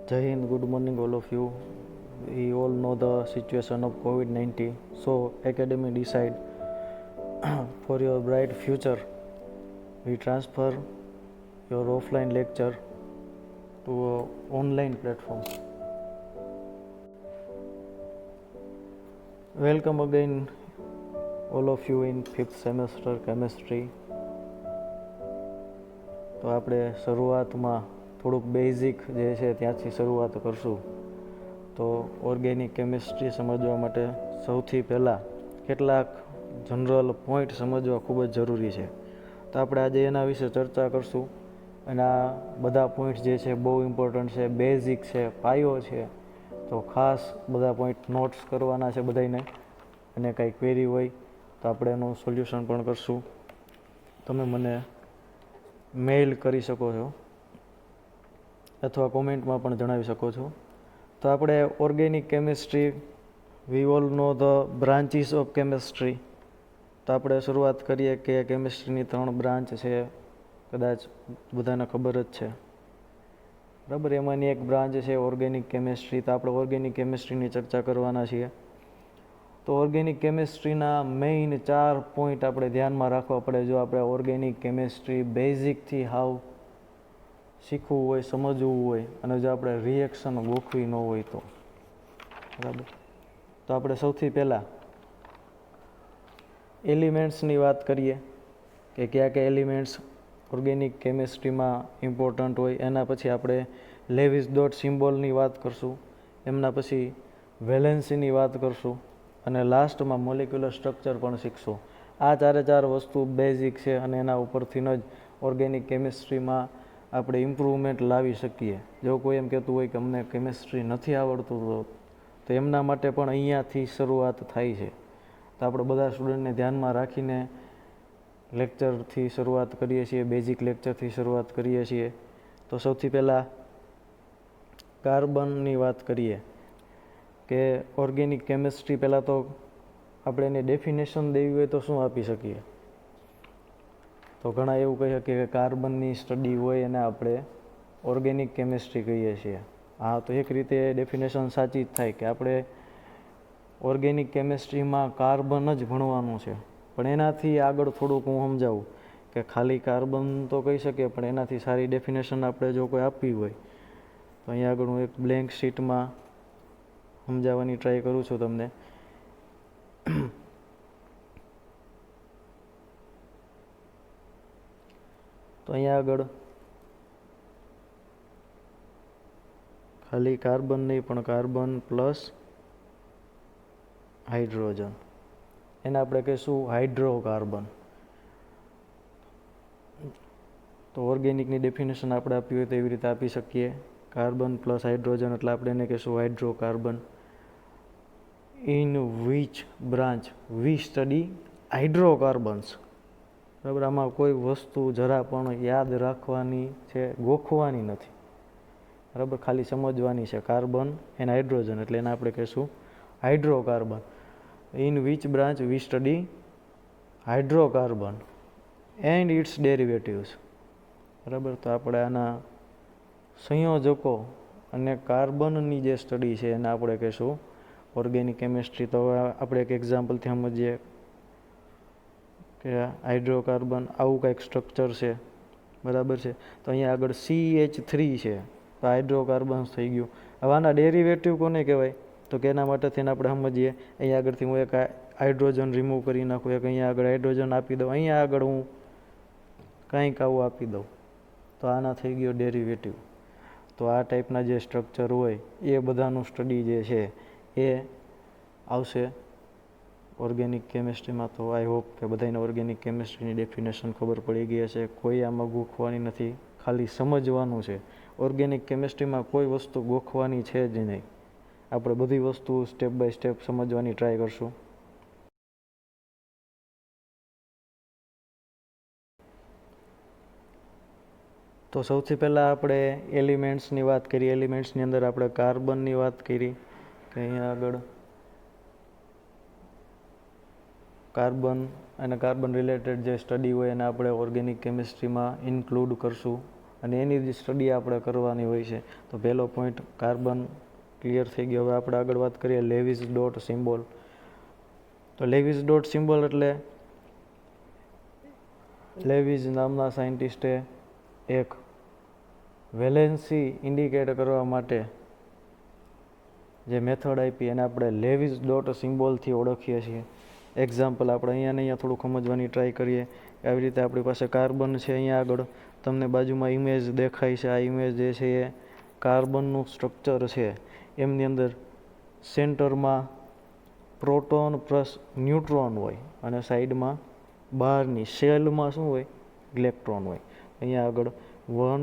Jai Hind, good morning all of you. We all know the situation of COVID-19. So academy decide for your bright future, we transfer your offline lecture to a online platform. Welcome again all of you in 5th semester chemistry. તો આપણે શરૂઆતમાં થોડુંક basic જે છે ત્યાંથી શરૂઆત કરશું. તો ઓર્ગેનિક કેમિસ્ટ્રી સમજવા માટે સૌથી પહેલાં કેટલાક જનરલ પોઈન્ટ સમજવા ખૂબ જ જરૂરી છે. તો આપણે આજે એના વિશે ચર્ચા કરશું. અને આ બધા પોઈન્ટ જે છે બહુ ઇમ્પોર્ટન્ટ છે, બેઝિક છે, પાયો છે. તો ખાસ બધા પોઈન્ટ નોટ્સ કરવાના છે બધાને. અને કાંઈ ક્વેરી હોય તો આપણે એનું સોલ્યુશન પણ કરશું. તમે મને મેઇલ કરી શકો છો અથવા કોમેન્ટમાં પણ જણાવી શકો છો. તો આપણે organic chemistry, we all know the branches of chemistry. તો આપણે શરૂઆત કરીએ કે કેમિસ્ટ્રીની 3 બ્રાન્ચ છે, કદાચ બધાને ખબર જ છે, બરાબર. એમાંની એક બ્રાન્ચ છે ઓર્ગેનિક કેમિસ્ટ્રી. તો આપણે ઓર્ગેનિક કેમિસ્ટ્રીની ચર્ચા કરવાના છીએ. તો ઓર્ગેનિક કેમિસ્ટ્રીના મેઇન 4 પોઈન્ટ આપણે ધ્યાનમાં રાખવા પડે જો આપણે ઓર્ગેનિક કેમિસ્ટ્રી બેઝિકથી હાવ શીખવું હોય, સમજવું હોય, અને જો આપણે રિએક્શન ગોખવી ન હોય તો, બરાબર. તો આપણે સૌથી પહેલાં એલિમેન્ટ્સની વાત કરીએ કે કયા કયા એલિમેન્ટ્સ ઓર્ગેનિક કેમિસ્ટ્રીમાં ઇમ્પોર્ટન્ટ હોય. એના પછી આપણે લેવિસ ડોટ સિમ્બોલની વાત કરશું. એમના પછી વેલેન્સીની વાત કરશું. અને લાસ્ટમાં મોલિક્યુલર સ્ટ્રક્ચર પણ શીખશું. આ 4 વસ્તુ બેઝિક છે અને એના ઉપરથી જ ઓર્ગેનિક કેમિસ્ટ્રીમાં આપણે ઇમ્પ્રુવમેન્ટ લાવી શકીએ. જો કોઈ એમ કહેતું હોય કે અમને કેમિસ્ટ્રી નથી આવડતું તો એમના માટે પણ અહીંયાથી શરૂઆત થાય છે. તો આપણે બધા સ્ટુડન્ટને ધ્યાનમાં રાખીને લેક્ચરથી શરૂઆત કરીએ છીએ, બેઝિક લેક્ચરથી શરૂઆત કરીએ છીએ. તો સૌથી પહેલાં કાર્બનની વાત કરીએ કે ઓર્ગેનિક કેમિસ્ટ્રી. પહેલાં તો આપણે એની ડેફિનેશન દેવી હોય તો શું આપી શકીએ? તો ઘણા એવું કહી શકીએ કે કાર્બનની સ્ટડી હોય એને આપણે ઓર્ગેનિક કેમિસ્ટ્રી કહીએ છીએ. હા, તો એક રીતે ડેફિનેશન સાચી જ થાય કે આપણે ઓર્ગેનિક કેમિસ્ટ્રીમાં કાર્બન જ ભણવાનું છે. પણ એનાથી આગળ થોડુંક હું સમજાવું કે ખાલી કાર્બન તો કહી શકીએ, પણ એનાથી સારી ડેફિનેશન આપણે જો કોઈ આપવી હોય તો અહીંયા આગળ હું એક બ્લેન્ક શીટમાં સમજાવવાની ટ્રાય કરું છું તમને. તો અહીંયા આગળ ખાલી કાર્બન નહીં પણ કાર્બન પ્લસ હાઇડ્રોજન, એને આપણે કહીશું હાઇડ્રોકાર્બન. તો ઓર્ગેનિકની ડેફિનેશન આપણે આપી હોય તો એવી રીતે આપી શકીએ, કાર્બન પ્લસ હાઇડ્રોજન, એટલે આપણે એને કહીશું hydrocarbon. In which branch we study hydrocarbons. બરાબર. આમાં કોઈ વસ્તુ જરા પણ યાદ રાખવાની છે, ગોખવાની નથી, બરાબર, ખાલી સમજવાની છે. કાર્બન એન્ડ હાઇડ્રોજન એટલે એને આપણે કહીશું hydrocarbon. In which branch we study hydrocarbon and its derivatives. બરાબર. તો આપણે આના સંયોજકો અને કાર્બનની જે સ્ટડી છે એને આપણે કહીશું ઓર્ગેનિક કેમિસ્ટ્રી. તો આપણે એક એક્ઝામ્પલથી સમજીએ કે હાઇડ્રોકાર્બન આવું કંઈક સ્ટ્રક્ચર છે, બરાબર છે. તો અહીંયા આગળ CH3 છે, તો હાઇડ્રોકાર્બન્સ થઈ ગયું. હવે આના ડેરિવેટિવ કોને કહેવાય? તો કે એના માટે થઈને આપણે સમજીએ. અહીંયા આગળથી હું એક હાઇડ્રોજન રિમૂવ કરી નાખું, એક અહીંયા આગળ હાઇડ્રોજન આપી દઉં, અહીંયા આગળ હું કંઈક આવું આપી દઉં, તો આના થઈ ગયો ડેરિવેટિવ. તો આ ટાઈપના જે સ્ટ્રક્ચર હોય એ બધાનું સ્ટડી જે છે એ આવશે ઓર્ગેનિક કેમિસ્ટ્રીમાં. તો આઈ હોપ કે બધાને ઓર્ગેનિક કેમિસ્ટ્રીની ડેફિનેશન ખબર પડી ગઈ હશે. કોઈ આમાં ગોખવાની નથી, ખાલી સમજવાનું છે. ઓર્ગેનિક કેમિસ્ટ્રીમાં કોઈ વસ્તુ ગોખવાની છે જ નહીં. આપણે બધી વસ્તુ સ્ટેપ બાય સ્ટેપ સમજવાની ટ્રાય કરશું. તો સૌથી પહેલાં આપણે એલિમેન્ટ્સની વાત કરી. એલિમેન્ટ્સની અંદર આપણે કાર્બનની વાત કરી કે અહીંયા આગળ કાર્બન અને કાર્બન રિલેટેડ જે સ્ટડી હોય એને આપણે ઓર્ગેનિક કેમિસ્ટ્રીમાં ઇન્ક્લુડ કરશું. અને એની જ સ્ટડી આપણે કરવાની હોય છે. તો પહેલો પોઈન્ટ કાર્બન ક્લિયર થઈ ગયો. હવે આપણે આગળ વાત કરીએ લેવિસ ડોટ સિમ્બોલ. તો લેવિસ ડોટ સિમ્બોલ એટલે લેવિસ નામના સાયન્ટિસ્ટે એક વેલેન્સી ઇન્ડિકેટ કરવા માટે જે મેથડ આપી એને આપણે લેવિસ ડોટ સિમ્બોલથી ઓળખીએ છીએ. એક્ઝામ્પલ આપણે અહીંયા થોડુંક સમજવાની ટ્રાય કરીએ. આવી રીતે આપણી પાસે કાર્બન છે. અહીંયા આગળ તમને બાજુમાં ઇમેજ દેખાય છે. આ ઇમેજ જે છે એ કાર્બનનું સ્ટ્રક્ચર છે. એમની અંદર સેન્ટરમાં પ્રોટોન પ્લસ ન્યુટ્રોન હોય અને સાઈડમાં બહારની શેલમાં શું હોય? ઇલેક્ટ્રોન હોય. અહીંયા આગળ 1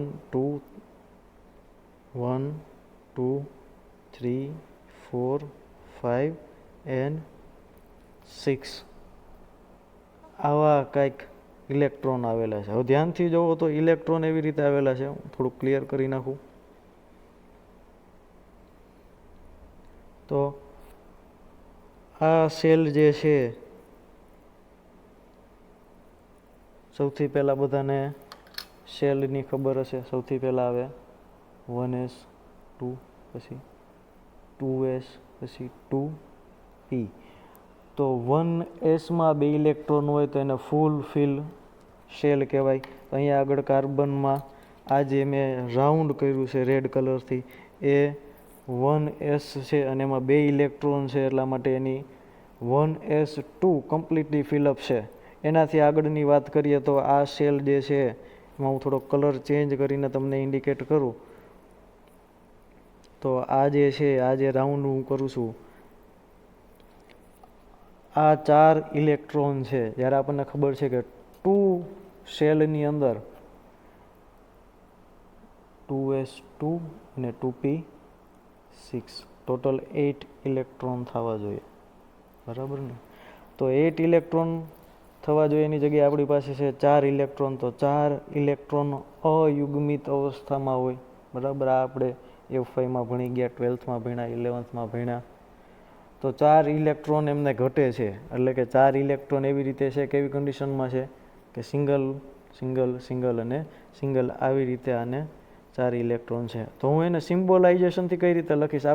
2 3 4 5 and 6 આવા કંઈક ઇલેક્ટ્રોન આવેલા છે. હવે ધ્યાનથી જોવો તો ઇલેક્ટ્રોન એવી રીતે આવેલા છે. હું થોડુંક ક્લિયર કરી નાખું. તો આ સેલ જે છે સૌથી પહેલાં બધાને સેલની ખબર હશે. સૌથી પહેલાં આવે 1s 2 પછી 2s પછી 2p. તો 1sમાં 2 ઇલેક્ટ્રોન હોય તો એને ફૂલ ફિલ સેલ કહેવાય. અહીંયા આગળ કાર્બનમાં આ જે મેં રાઉન્ડ કર્યું છે રેડ કલરથી એ 1s છે અને એમાં 2 ઇલેક્ટ્રોન છે એટલા માટે એની 1s2 કમ્પ્લીટલી ફિલઅપ છે. એનાથી આગળની વાત કરીએ તો આ સેલ જે છે એમાં હું થોડો કલર ચેન્જ કરીને તમને ઇન્ડિકેટ કરું. તો આ જે છે આ જે રાઉન્ડ હું કરું છું આ 4 ઇલેક્ટ્રોન છે. જ્યારે આપણને ખબર છે કે 2 સેલની અંદર 2s2 અને 2p6 ટોટલ 8 ઇલેક્ટ્રોન થવા જોઈએ. બરાબર ને? તો 8 ઇલેક્ટ્રોન થવા જોઈએ એની જગ્યાએ આપણી પાસે છે 4 ઇલેક્ટ્રોન. તો 4 ઇલેક્ટ્રોન અયુગ્મિત અવસ્થામાં હોય. બરાબર? આ આપણે F5માં ભણી ગયા, 12થમાં ભણ્યા, 11થમાં ભણ્યા. તો 4 ઇલેક્ટ્રોન એમને ઘટે છે. એટલે કે 4 ઇલેક્ટ્રોન એવી રીતે છે કેવી કન્ડિશનમાં છે કે સિંગલ સિંગલ સિંગલ અને સિંગલ આવી રીતે આને 4 ઇલેક્ટ્રોન છે. તો હું એને સિમ્બોલાઇઝેશનથી કઈ રીતે લખીશ?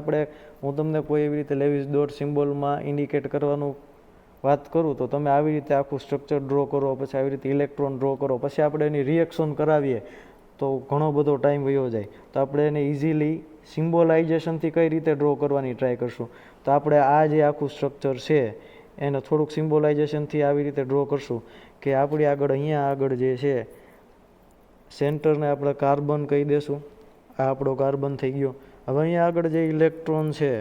હું તમને કોઈ એવી રીતે લેવિસ ડોટ સિમ્બોલમાં ઇન્ડિકેટ કરવાનું વાત કરું તો તમે આવી રીતે આખું સ્ટ્રક્ચર ડ્રો કરો, પછી આવી રીતે ઇલેક્ટ્રોન ડ્રો કરો, પછી આપણે એની રિએક્શન કરાવીએ તો ઘણો બધો ટાઈમ વયો જાય. તો આપણે એને ઇઝીલી સિમ્બોલાઇઝેશનથી કઈ રીતે ડ્રો કરવાની ટ્રાય કરશું. તો આપણે આ જે આખું સ્ટ્રક્ચર છે એને થોડુંક સિમ્બોલાઇઝેશનથી આવી રીતે ડ્રો કરશું કે આપણી આગળ અહીંયા આગળ જે છે સેન્ટરને આપણે કાર્બન કહી દેશું. આ આપણો કાર્બન થઈ ગયો. હવે અહીંયા આગળ જે ઇલેક્ટ્રોન છે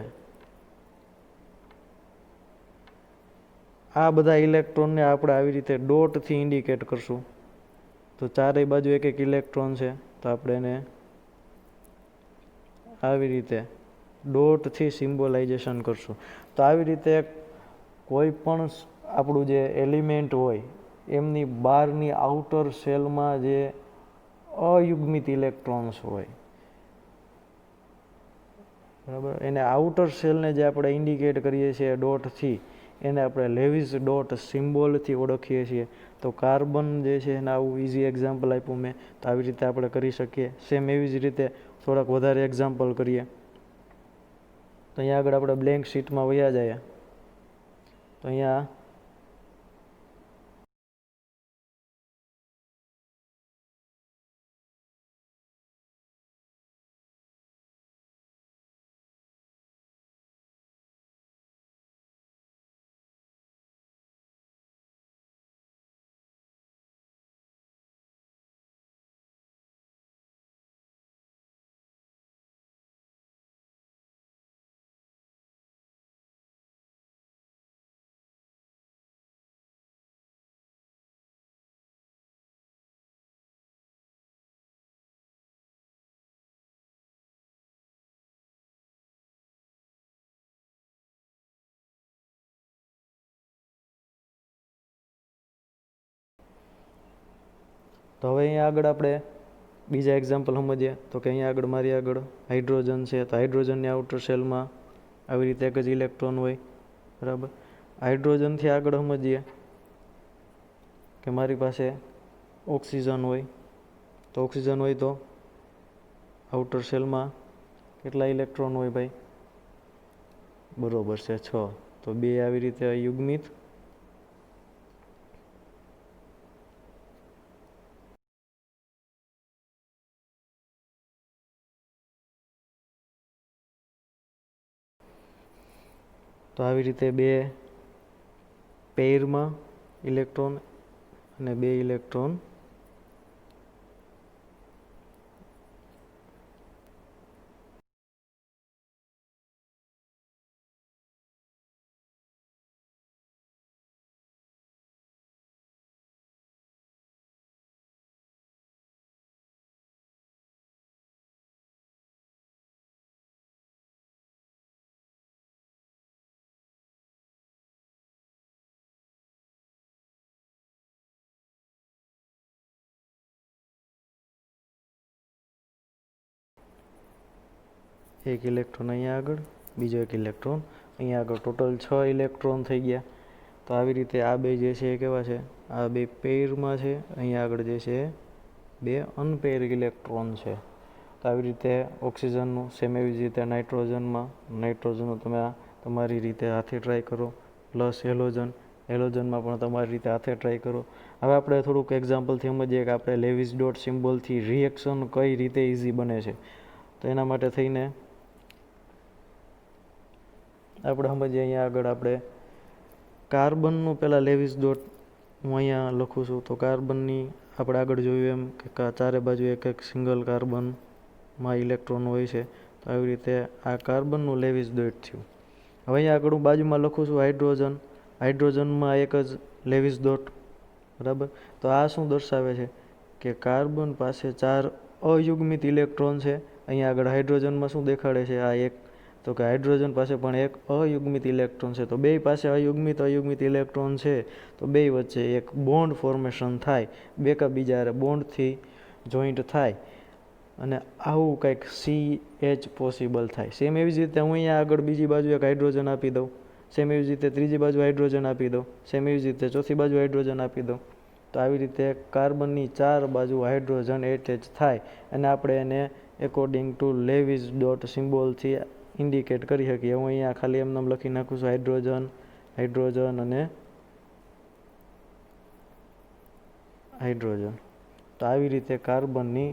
આ બધા ઇલેક્ટ્રોનને આપણે આવી રીતે ડોટથી ઇન્ડિકેટ કરશું. તો ચારેય બાજુ એક એક ઇલેક્ટ્રોન છે તો આપણે એને આવી રીતે ડોટથી સિમ્બોલાઇઝેશન કરશું. તો આવી રીતે કોઈ પણ આપણું જે એલિમેન્ટ હોય એમની બહારની આઉટર સેલમાં જે અયુગ્મિત ઇલેક્ટ્રોન્સ હોય, બરાબર, એને આઉટર સેલને જે આપણે ઇન્ડિકેટ કરીએ છીએ ડોટથી એને આપણે લેવિસ ડોટ સિમ્બોલથી ઓળખીએ છીએ. તો કાર્બન જે છે એને આવું ઇઝી એક્ઝામ્પલ આપ્યું મેં. તો આવી રીતે આપણે કરી શકીએ. સેમ એવી જ રીતે થોડાક વધારે એક્ઝામ્પલ કરીએ. તો અહીંયા આગળ આપણે બ્લેન્ક શીટમાં વયા જઈએ. તો અહીંયા તો હવે અહીંયા આગળ આપણે બીજા એક્ઝામ્પલ સમજીએ. તો કે અહીંયા આગળ મારી આગળ હાઇડ્રોજન છે. તો હાઇડ્રોજનની આઉટર સેલમાં આવી રીતે એક જ ઇલેક્ટ્રોન હોય. બરાબર? હાઇડ્રોજનથી આગળ સમજીએ કે મારી પાસે ઓક્સિજન હોય. તો ઓક્સિજન હોય તો આઉટર શેલમાં કેટલા ઇલેક્ટ્રોન હોય ભાઈ? બરોબર છે 6. તો 2 આવી રીતે અયુગ્મિત તો આવી રીતે 2 પેરમાં ઇલેક્ટ્રોન અને 2 ઇલેક્ટ્રોન એક ઇલેક્ટ્રોન અહીંયા આગળ, બીજો એક ઇલેક્ટ્રોન અહીંયા આગળ. ટોટલ 6 ઇલેક્ટ્રોન થઈ ગયા. તો આવી રીતે આ બે જે છે એ કેવા છે? આ બે પેરમાં છે. અહીંયા આગળ જે છે એ 2 અનપેર ઇલેક્ટ્રોન છે. તો આવી રીતે ઓક્સિજનનું, સેમ એવી જ રીતે નાઇટ્રોજનનું તમે તમારી રીતે હાથે ટ્રાય કરો. પ્લસ હેલોજનમાં પણ તમારી રીતે હાથે ટ્રાય કરો. હવે આપણે થોડુંક એક્ઝામ્પલથી સમજીએ કે આપણે લેવિસ ડોટ સિમ્બોલથી રિએક્શન કઈ રીતે ઇઝી બને છે. તો એના માટે થઈને આપણે સમજીએ. અહીંયા આગળ આપણે કાર્બનનું પહેલાં લેવિસ ડોટ હું અહીંયા લખું છું. તો કાર્બનની આપણે આગળ જોયું એમ કે ચારે બાજુ એક એક સિંગલ કાર્બનમાં ઇલેક્ટ્રોન હોય છે. તો આવી રીતે આ કાર્બનનું લેવિસ ડોટ થયું. હવે અહીંયા આગળ હું બાજુમાં લખું છું હાઇડ્રોજનમાં એક જ લેવિસ ડોટ. બરાબર. તો આ શું દર્શાવે છે કે કાર્બન પાસે 4 અયુગ્મિત ઇલેક્ટ્રોન છે. અહીંયા આગળ હાઇડ્રોજનમાં શું દેખાડે છે? આ એક. તો કે હાઇડ્રોજન પાસે પણ એક અયુગ્મિત ઇલેક્ટ્રોન છે. તો બે પાસે અયુગ્મિત ઇલેક્ટ્રોન છે. તો બે વચ્ચે એક બોન્ડ ફોર્મેશન થાય, બે કા બીજા બોન્ડથી જોઈન્ટ થાય અને આવું કંઈક CH પોસિબલ થાય. સેમ એવી જ રીતે હું અહીંયા આગળ બીજી બાજુ એક હાઇડ્રોજન આપી દઉં, સેમ એવી જ રીતે ત્રીજી બાજુ હાઇડ્રોજન આપી દઉં, સેમ એવી જ રીતે ચોથી બાજુ હાઇડ્રોજન આપી દઉં. તો આવી રીતે કાર્બનની 4 બાજુ હાઇડ્રોજન એટેચ થાય અને આપણે એને એકોર્ડિંગ ટુ લેવિસ ડોટ સિમ્બોલથી ઇન્ડિકેટ કરી શકીએ. હું અહીંયા ખાલી એમને લખી નાખું છું હાઇડ્રોજન અને હાઇડ્રોજન. તો આવી રીતે કાર્બનની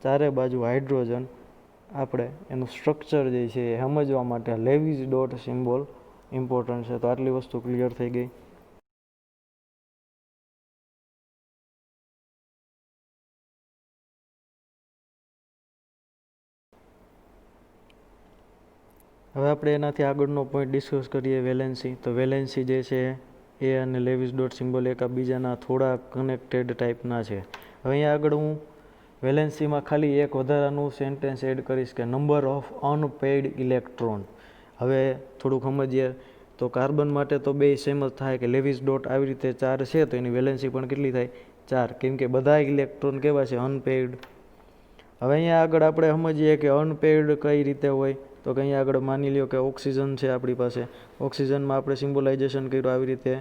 4 બાજુ હાઇડ્રોજન આપણે એનું સ્ટ્રક્ચર જે છે એ સમજવા માટે લેવિસ ડોટ સિમ્બોલ ઇમ્પોર્ટન્ટ છે. તો આટલી વસ્તુ ક્લિયર થઈ ગઈ. હવે આપણે એનાથી આગળનો પોઈન્ટ ડિસ્કસ કરીએ, વેલેન્સી. તો વેલેન્સી જે છે એ અને લેવિસ ડોટ સિમ્બોલ એકબીજાના થોડા કનેક્ટેડ ટાઈપના છે. હવે અહીંયા આગળ હું વેલેન્સીમાં ખાલી એક વધારાનું સેન્ટેન્સ એડ કરીશ કે નંબર ઓફ અનપેઇડ ઇલેક્ટ્રોન. હવે થોડુંક સમજીએ. તો કાર્બન માટે તો બે સેમ જ થાય કે લેવિસ ડોટ આવી રીતે 4 છે તો એની વેલેન્સી પણ કેટલી થાય? 4. કેમ કે બધા ઇલેક્ટ્રોન કેવા છે? અનપેઇડ. હવે અહીંયા આગળ આપણે સમજીએ કે અનપેઇડ કઈ રીતે હોય. તો કે અહીંયા આગળ માની લ્યો કે ઓક્સિજન છે આપણી પાસે. ઓક્સિજનમાં આપણે સિમ્બોલાઇઝેશન કર્યું આવી રીતે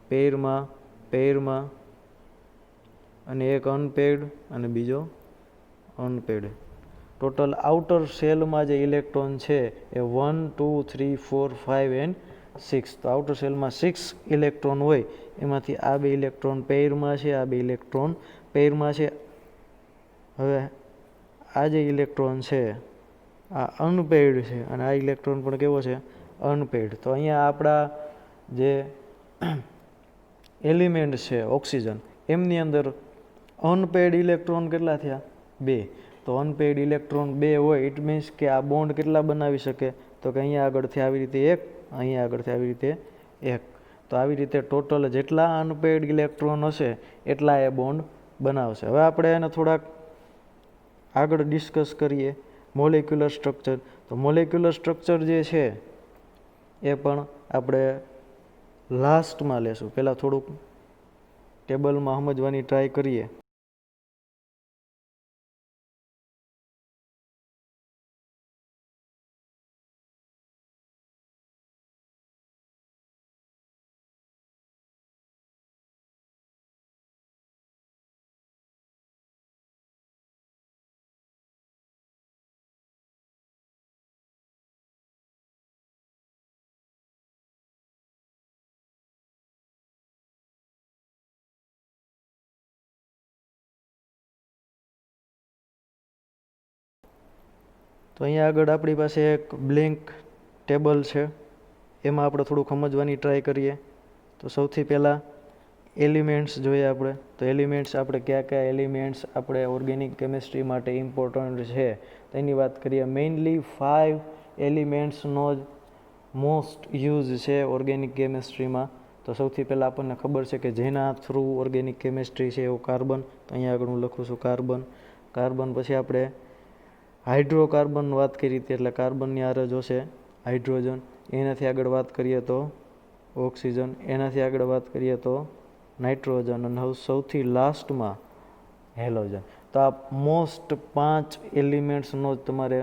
પેરમાં અને એક અનપેઇડ અને બીજો અનપેઇડ. ટોટલ આઉટર શેલમાં જે ઇલેક્ટ્રોન છે એ 1 2 3 4 5 એન્ડ 6. તો આઉટર શેલમાં 6 ઇલેક્ટ્રોન હોય. એમાંથી આ બે ઇલેક્ટ્રોન પેરમાં છે, આ બે ઇલેક્ટ્રોન પેરમાં છે. હવે આ જે ઇલેક્ટ્રોન છે આ અનપેઇડ છે અને આ ઇલેક્ટ્રોન પણ કેવો છે? અનપેઇડ. તો અહીંયા આપણા જે એલિમેન્ટ છે ઓક્સિજન, એમની અંદર અનપેઇડ ઇલેક્ટ્રોન કેટલા થયા? 2. તો અનપેઇડ ઇલેક્ટ્રોન 2 હોય ઇટ મીન્સ કે આ બોન્ડ કેટલા બનાવી શકે? તો કે અહીંયા આગળથી આવી રીતે 1, અહીંયા આગળથી આવી રીતે 1. તો આવી રીતે ટોટલ જેટલા અનપેઇડ ઇલેક્ટ્રોન હશે એટલા એ બોન્ડ બનાવશે. હવે આપણે એને થોડાક આગળ ડિસ્કસ કરીએ મોલેક્યુલર સ્ટ્રક્ચર. તો મોલેક્યુલર સ્ટ્રક્ચર જે છે એ પણ આપણે લાસ્ટમાં લેશું. પહેલાં થોડુંક ટેબલમાં સમજવાની ટ્રાય કરીએ. તો અહીંયા આગળ આપણી પાસે એક બ્લેન્ક ટેબલ છે, એમાં આપણે થોડું સમજવાની ટ્રાય કરીએ. તો સૌથી પહેલાં એલિમેન્ટ્સ જોઈએ આપણે. તો એલિમેન્ટ્સ આપણે કયા એલિમેન્ટ્સ આપણે ઓર્ગેનિક કેમિસ્ટ્રી માટે ઇમ્પોર્ટન્ટ છે તેની વાત કરીએ. મેઇનલી 5 એલિમેન્ટ્સનો જ મોસ્ટ યુઝ છે ઓર્ગેનિક કેમિસ્ટ્રીમાં. તો સૌથી પહેલાં આપણને ખબર છે કે જેના થ્રુ ઓર્ગેનિક કેમિસ્ટ્રી છે એવું કાર્બન. તો અહીંયા આગળ હું લખું છું કાર્બન. કાર્બન પછી આપણે હાઇડ્રોકાર્બન વાત કરી હતી, એટલે કાર્બનની હારે જોશે હાઇડ્રોજન. એનાથી આગળ વાત કરીએ તો ઓક્સિજન. એનાથી આગળ વાત કરીએ તો નાઇટ્રોજન. અને હવે સૌથી લાસ્ટમાં હેલોજન. તો આ મોસ્ટ 5 એલિમેન્ટ્સનો જ તમારે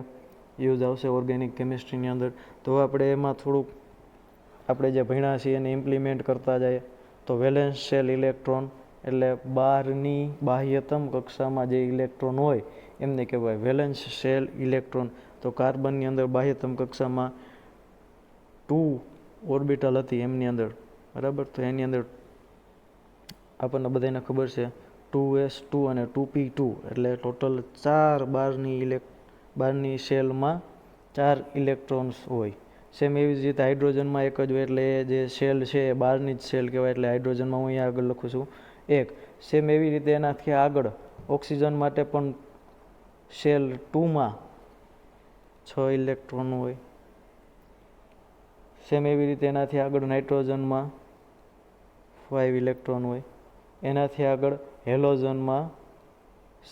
યુઝ આવશે ઓર્ગેનિક કેમિસ્ટ્રીની અંદર. તો આપણે એમાં થોડુંક આપણે જે ભણ્યા છીએ એને ઇમ્પ્લિમેન્ટ કરતા જઈએ. તો વેલેન્સ શેલ ઇલેક્ટ્રોન એટલે બહારની બાહ્યતમ કક્ષામાં જે ઇલેક્ટ્રોન હોય એમને કહેવાય વેલેન્સ શેલ ઇલેક્ટ્રોન. તો કાર્બનની અંદર બાહ્યતમ કક્ષામાં 2 ઓર્બિટલ હતી એમની અંદર, બરાબર. તો એની અંદર આપણને બધાને ખબર છે 2s2 અને 2p2 એટલે ટોટલ 4 બહારની શેલમાં 4 ઇલેક્ટ્રોન્સ હોય. સેમ એવી જ રીતે હાઇડ્રોજનમાં એક જ હોય, એટલે જે શેલ છે એ બહારની જ શેલ કહેવાય. એટલે હાઇડ્રોજનમાં હું અહીંયા આગળ લખું છું 1. સેમ એવી રીતે એનાથી આગળ ઓક્સિજન માટે પણ શેલ 2માં 6 ઇલેક્ટ્રોન હોય. સેમ એવી રીતે એનાથી આગળ નાઇટ્રોજનમાં 5 ઇલેક્ટ્રોન હોય. એનાથી આગળ હેલોજનમાં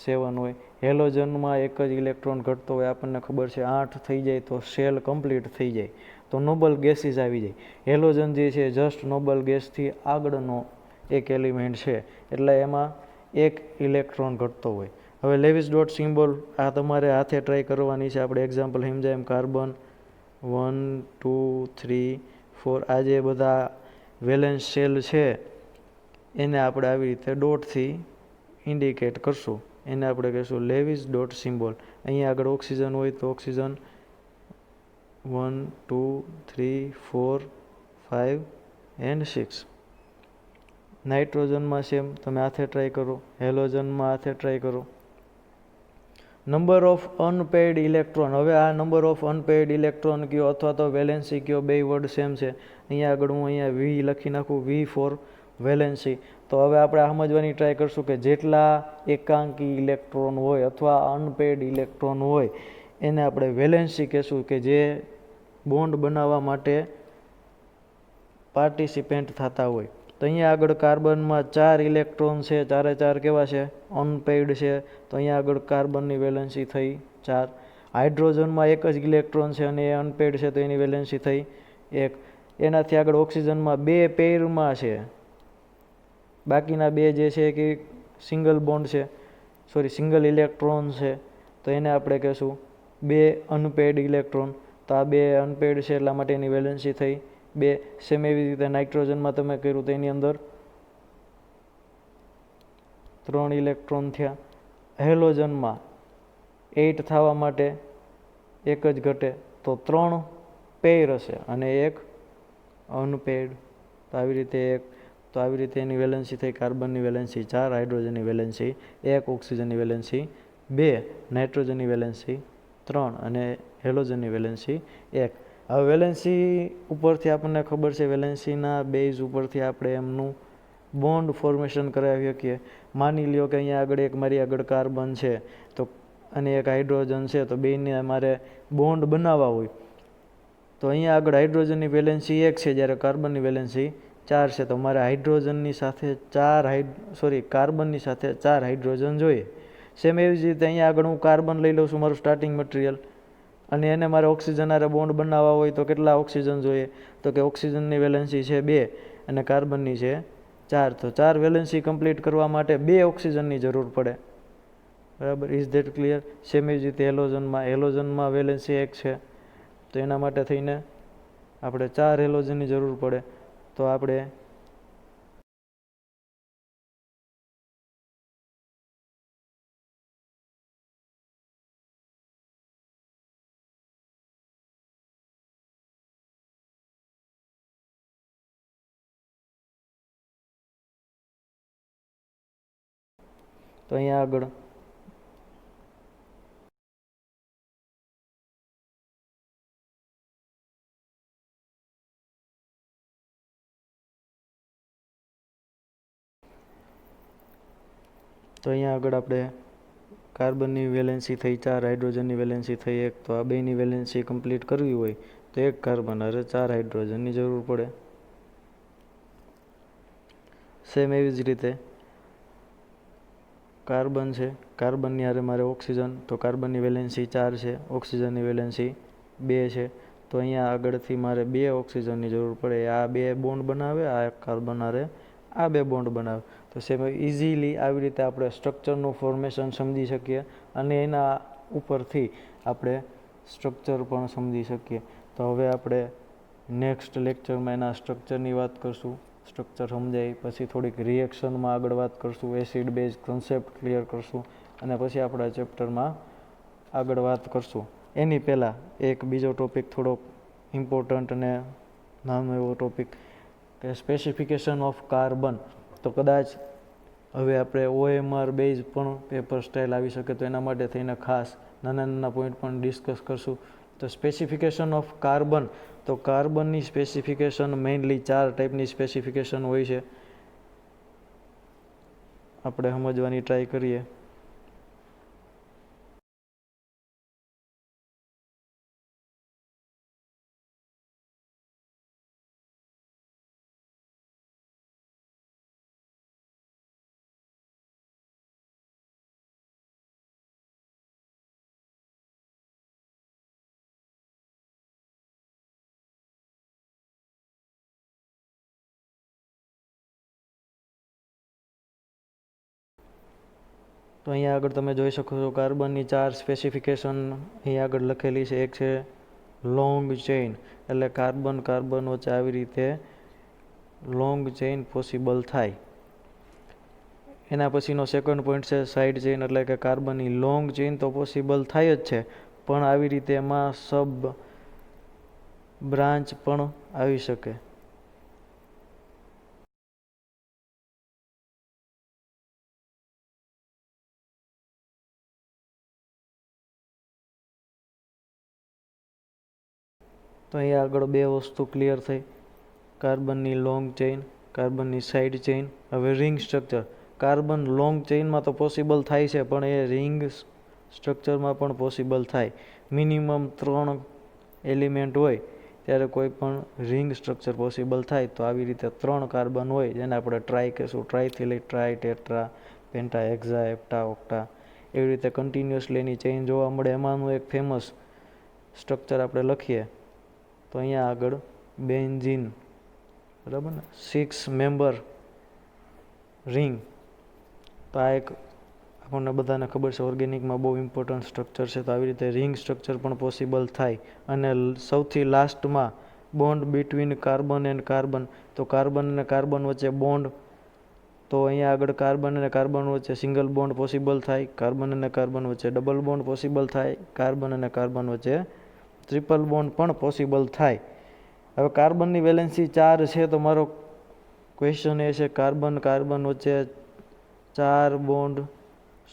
7 હોય. હેલોજનમાં એક જ ઇલેક્ટ્રોન ઘટતો હોય. આપણને ખબર છે 8 થઈ જાય તો શેલ કમ્પ્લીટ થઈ જાય, તો નોબલ ગેસીસ આવી જાય. હેલોજન જે છે જસ્ટ નોબલ ગેસથી આગળનો એક એલિમેન્ટ છે, એટલે એમાં એક ઇલેક્ટ્રોન ઘટતો હોય. હવે લેવિસ ડોટ સિમ્બોલ આ તમારે હાથે ટ્રાય કરવાની છે. આપણે એક્ઝામ્પલ સમજાય એમ કાર્બન 1 2 3 4 આ જે બધા વેલેન્સ શેલ છે એને આપણે આવી રીતે ડોટથી ઇન્ડિકેટ કરશું. એને આપણે કહીશું લેવિસ ડોટ સિમ્બોલ. અહીંયા આગળ ઓક્સિજન હોય તો ઓક્સિજન 1 2 3 4 5 એન્ડ 6. નાઇટ્રોજનમાં સેમ, તમે હાથે ટ્રાય કરો. હેલોજનમાં હાથે ટ્રાય કરો. Number of unpaired electron. હવે આ નંબર ઓફ અનપેઇડ ઇલેક્ટ્રોન કયો અથવા તો વેલેન્સી કયો, બે વર્ડ સેમ છે. અહીંયા આગળ હું વી લખી નાખું, વી ફોર વેલેન્સી. તો હવે આપણે સમજવાની ટ્રાય કરશું કે જેટલા એકાંકી ઇલેક્ટ્રોન હોય અથવા અનપેઇડ ઇલેક્ટ્રોન હોય એને આપણે વેલેન્સી કહેશું, કે જે બોન્ડ બનાવવા માટે પાર્ટિસિપેન્ટ થતા હોય. તો અહીંયા આગળ કાર્બનમાં 4 ઇલેક્ટ્રોન છે, 4 4 કેવા છે? અનપેઇડ છે. તો અહીંયા આગળ કાર્બનની વેલેન્સી થઈ 4. હાઇડ્રોજનમાં એક જ ઇલેક્ટ્રોન છે અને એ અનપેઇડ છે, તો એની વેલેન્સી થઈ 1. એનાથી આગળ ઓક્સિજનમાં 2 પેરમાં છે, બાકીના 2 જે છે કે સિંગલ બોન્ડ છે, સિંગલ ઇલેક્ટ્રોન છે. તો એને આપણે કહેશું 2 અનપેઇડ ઇલેક્ટ્રોન. તો આ 2 અનપેઇડ છે એટલા માટે એની વેલેન્સી થઈ 2. સેમ એવી રીતે નાઇટ્રોજનમાં તમે કર્યું તો એની અંદર 3 ઇલેક્ટ્રોન થયા. હેલોજનમાં 8 થવા માટે એક જ ઘટે, તો 3 પેર હશે અને એક અનપેઇડ. તો આવી રીતે એની વેલેન્સી થઈ. કાર્બનની વેલેન્સી 4, હાઇડ્રોજનની વેલેન્સી 1, ઓક્સિજનની વેલેન્સી 2, નાઇટ્રોજનની વેલેન્સી 3 અને હેલોજનની વેલેન્સી 1. હવે વેલેન્સી ઉપરથી આપણને ખબર છે, વેલેન્સીના બેઝ ઉપરથી આપણે એમનું બોન્ડ ફોર્મેશન કરાવી શકીએ. માની લ્યો કે અહીંયા આગળ મારી આગળ કાર્બન છે તો અને એક હાઇડ્રોજન છે, તો બેયને અમારે બોન્ડ બનાવવા હોય તો અહીંયા આગળ હાઇડ્રોજનની વેલેન્સી 1 છે જ્યારે કાર્બનની વેલેન્સી 4 છે. તો મારે હાઇડ્રોજનની સાથે કાર્બનની સાથે 4 હાઇડ્રોજન જોઈએ. સેમ એવી જ રીતે અહીંયા આગળ હું કાર્બન લઈ લઉં છું મારું સ્ટાર્ટિંગ મટીરિયલ, અને એને મારે ઓક્સિજન હારે બોન્ડ બનાવવા હોય તો કેટલા ઓક્સિજન જોઈએ? તો કે ઓક્સિજનની વેલેન્સી છે 2 અને કાર્બનની છે 4. તો 4 વેલેન્સી કમ્પ્લીટ કરવા માટે 2 ઓક્સિજનની જરૂર પડે, બરાબર. Is that clear? સેમ એવી રીતે હેલોજનમાં વેલેન્સી 1 છે, તો એના માટે થઈને આપણે 4 હેલોજનની જરૂર પડે. તો આપણે અહીંયા આગળ તો અહીંયા આગળ આપણે કાર્બનની વેલેન્સી થઈ 4, હાઇડ્રોજનની વેલેન્સી થઈ 1. તો આ બેની વેલેન્સી કમ્પ્લીટ કરવી હોય તો 1 કાર્બન અરે 4 હાઇડ્રોજનની જરૂર પડે. સેમ એવી જ રીતે કાર્બન છે, કાર્બનની હારે મારે ઓક્સિજન, તો કાર્બનની વેલેન્સી 4 છે, ઓક્સિજનની વેલેન્સી 2 છે. તો અહીંયા આગળથી મારે 2 ઓક્સિજનની જરૂર પડે. આ 2 બોન્ડ બનાવે, આ કાર્બન હારે આ 2 બોન્ડ બનાવે. તો સેમ ઇઝીલી આવી રીતે આપણે સ્ટ્રક્ચરનું ફોર્મેશન સમજી શકીએ અને એના ઉપરથી આપણે સ્ટ્રક્ચર પણ સમજી શકીએ. તો હવે આપણે નેક્સ્ટ લેક્ચરમાં એના સ્ટ્રક્ચરની વાત કરશું. સ્ટ્રક્ચર સમજાય પછી થોડીક રિએક્શનમાં આગળ વાત કરશું, એસિડ બેઝ કન્સેપ્ટ ક્લિયર કરશું અને પછી આપણા ચેપ્ટરમાં આગળ વાત કરશું. એની પહેલાં એક બીજો ટોપિક થોડોક ઇમ્પોર્ટન્ટ અને નાનો એવો ટોપિક કે સ્પેસિફિકેશન ઓફ કાર્બન. તો કદાચ હવે આપણે OMR બેઝ પણ પેપર સ્ટાઇલ આવી શકે, તો એના માટે થઈને ખાસ નાના નાના પોઈન્ટ પણ ડિસ્કસ કરશું. તો સ્પેસિફિકેશન ઓફ કાર્બન, તો કાર્બનની સ્પેસિફિકેશન મેઇનલી 4 ટાઈપની સ્પેસિફિકેશન હોય છે, આપણે સમજવાની ટ્રાય કરીએ. તો અહીંયા આગળ તમે જોઈ શકો છો કાર્બનની 4 સ્પેસિફિકેશન અહીંયા આગળ લખેલી છે. એક છે લોંગ ચેઇન, એટલે કાર્બન કાર્બન વચ્ચે આવી રીતે લોંગ ચેઇન પોસિબલ થાય. એના પછીનો સેકન્ડ પોઈન્ટ છે સાઇડ ચેઇન, એટલે કે કાર્બનની લોંગ ચેઇન તો પોસિબલ થાય જ છે, પણ આવી રીતે એમાં સબ બ્રાન્ચ પણ આવી શકે. તો અહીંયા આગળ 2 વસ્તુ ક્લિયર થઈ, કાર્બનની લોંગ ચેઇન, કાર્બનની સાઇડ ચેઇન. હવે રિંગ સ્ટ્રક્ચર, કાર્બન લોંગ ચેઇનમાં તો પોસિબલ થાય છે, પણ એ રિંગ સ્ટ્રક્ચરમાં પણ પોસિબલ થાય. મિનિમમ 3 એલિમેન્ટ હોય ત્યારે કોઈ પણ રિંગ સ્ટ્રક્ચર પોસિબલ થાય. તો આવી રીતે 3 કાર્બન હોય જેને આપણે ટ્રાય કહીશું, ટ્રાયથી લઈ ટ્રાય, ટેટ્રા, પેન્ટા, હેક્ઝા, હેપ્ટા, ઓક્ટા, એવી રીતે કન્ટિન્યુઅસલી એની ચેઇન જોવા મળે. એમાંનું એક ફેમસ સ્ટ્રક્ચર આપણે લખીએ તો અહીંયા આગળ બેન્ઝીન, બરાબર ને, 6 મેમ્બર રિંગ. તો આ એક આપણને બધાને ખબર છે ઓર્ગેનિકમાં બહુ ઇમ્પોર્ટન્ટ સ્ટ્રક્ચર છે. તો આવી રીતે રિંગ સ્ટ્રક્ચર પણ પોસિબલ થાય. અને સૌથી લાસ્ટમાં bond between carbon and carbon, તો કાર્બન અને કાર્બન વચ્ચે બોન્ડ, તો અહીંયા આગળ કાર્બન અને કાર્બન વચ્ચે સિંગલ બોન્ડ પોસિબલ થાય, કાર્બન અને કાર્બન વચ્ચે ડબલ બોન્ડ પોસિબલ થાય, કાર્બન અને કાર્બન વચ્ચે ટ્રિપલ બોન્ડ પણ પોસિબલ થાય. હવે કાર્બનની વેલેન્સી 4 છે, તો મારો ક્વેશ્ચન એ છે કાર્બન કાર્બન વચ્ચે 4 બોન્ડ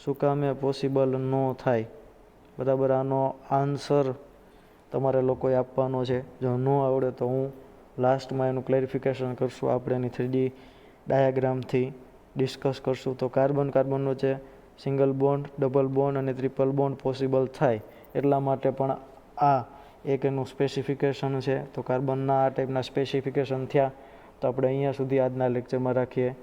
શું કામે પોસિબલ ન થાય? બરાબર, આનો આન્સર તમારે લોકોએ આપવાનો છે. જો ન આવડે તો હું લાસ્ટમાં એનું ક્લેરિફિકેશન કરશું, આપણે એની 3D ડાયાગ્રામથી ડિસ્કસ કરશું. તો કાર્બન કાર્બન વચ્ચે સિંગલ બોન્ડ, ડબલ બોન્ડ અને ટ્રિપલ બોન્ડ પોસિબલ થાય. એટલા માટે પણ આ એક એનું સ્પેસિફિકેશન છે. તો કાર્બનના આ ટાઈપના સ્પેસિફિકેશન થયા. તો આપણે અહીંયા સુધી આજના લેક્ચરમાં રાખીએ.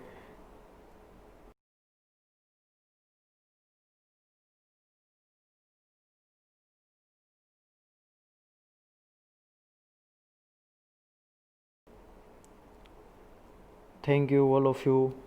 Thank you all of you.